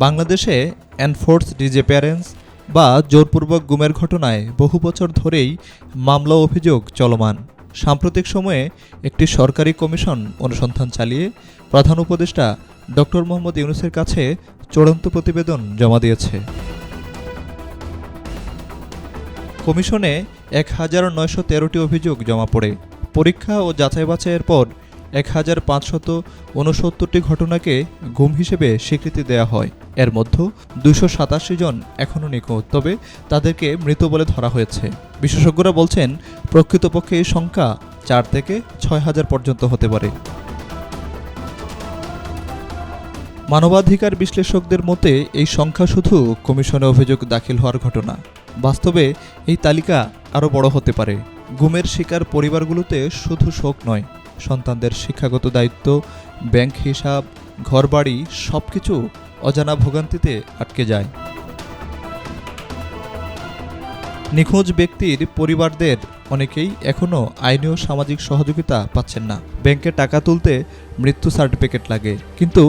বাংলাদেশে enforced disappearance বা জোরপূর্বক গুমের ঘটনায় বহু বছর ধরেই মামলা অভিযোগ চলমান। সাম্প্রতিক সময়ে একটি সরকারি কমিশন অনুসন্ধান চালিয়ে প্রধান উপদেষ্টা ডক্টর মোহাম্মদ ইউনূসের কাছে চূড়ান্ত প্রতিবেদন জমা দিয়েছে। কমিশনে ১,৯১৩টি অভিযোগ জমা পড়ে। পরীক্ষা ও যাচাই বাছাইয়ের পর ১,৫৬৯টি ঘটনাকে গুম হিসেবে স্বীকৃতি দেওয়া হয়। এর মধ্যে ২৮৭ জন এখনও নিখোঁজ, তবে তাদেরকে মৃত বলে ধরা হয়েছে। বিশেষজ্ঞরা বলছেন, প্রকৃতপক্ষে এই সংখ্যা ৪ থেকে ৬,০০০ পর্যন্ত হতে পারে। মানবাধিকার বিশ্লেষকদের মতে এই সংখ্যা শুধু কমিশনে অভিযোগ দাখিল হওয়ার ঘটনা। বাস্তবে এই তালিকা আরও বড় হতে পারে। গুমের শিকার পরিবারগুলোতে শুধু শোক নয়, সন্তানদের শিক্ষাগত দায়িত্ব, ব্যাংক হিসাব, ঘরবাড়ি সবকিছু অজানা ভোগান্তিতে আটকে যায়। নিখোঁজ ব্যক্তির পরিবারদের অনেকেই এখনও আইনি ও সামাজিক সহযোগিতা পাচ্ছেন না। ব্যাংকে টাকা তুলতে মৃত্যু সার্টিফিকেট লাগে, কিন্তু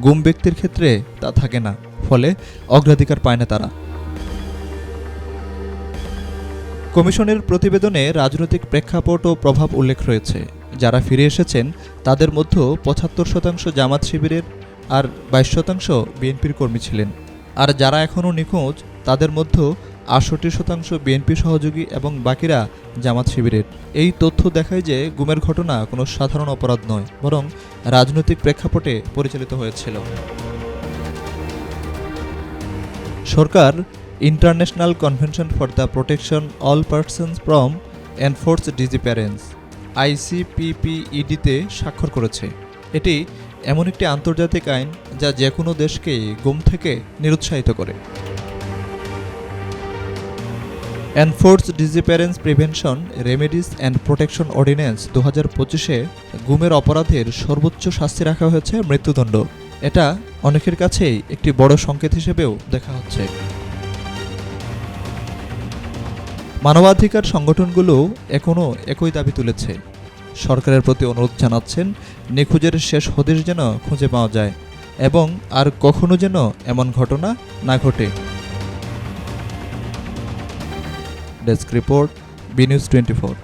গুম ব্যক্তির ক্ষেত্রে তা থাকে না, ফলে অগ্রাধিকার পায় না তারা। কমিশনের প্রতিবেদনে রাজনৈতিক প্রেক্ষাপট ও প্রভাব উল্লেখ রয়েছে। যারা ফিরে এসেছেন তাদের মধ্যে ৭৫% জামাত শিবিরের আর ২২% বিএনপির কর্মী ছিলেন। আর যারা এখনও নিখোঁজ তাদের মধ্যে ৬৮% বিএনপি সহযোগী এবং বাকিরা জামাত শিবিরের। এই তথ্য দেখায় যে গুমের ঘটনা কোনো সাধারণ অপরাধ নয়, বরং রাজনৈতিক প্রেক্ষাপটে পরিচালিত হয়েছিল। সরকার International Convention for the Protection All Persons from Enforced Disappearance ICPPED-তে স্বাক্ষর করেছে। এটি এমন একটি আন্তর্জাতিক আইন যা যে কোনো দেশকে গুম থেকে নিরুৎসাহিত করে। Enforced Disappearance Prevention Remedies and Protection Ordinance ২০২৫-এ গুমের অপরাধের সর্বোচ্চ শাস্তি রাখা হয়েছে মৃত্যুদণ্ড। এটা অনেকের কাছেই একটি বড় সংকেত হিসেবেও দেখা হচ্ছে। মানবাধিকার সংগঠনগুলো এখনও একই দাবি তুলেছে। সরকারের প্রতি অনুরোধ জানাচ্ছেন, নিখোঁজের শেষ হদিশ যেন খুঁজে পাওয়া যায় এবং আর কখনো যেন এমন ঘটনা না ঘটে। Desk report, B News 24।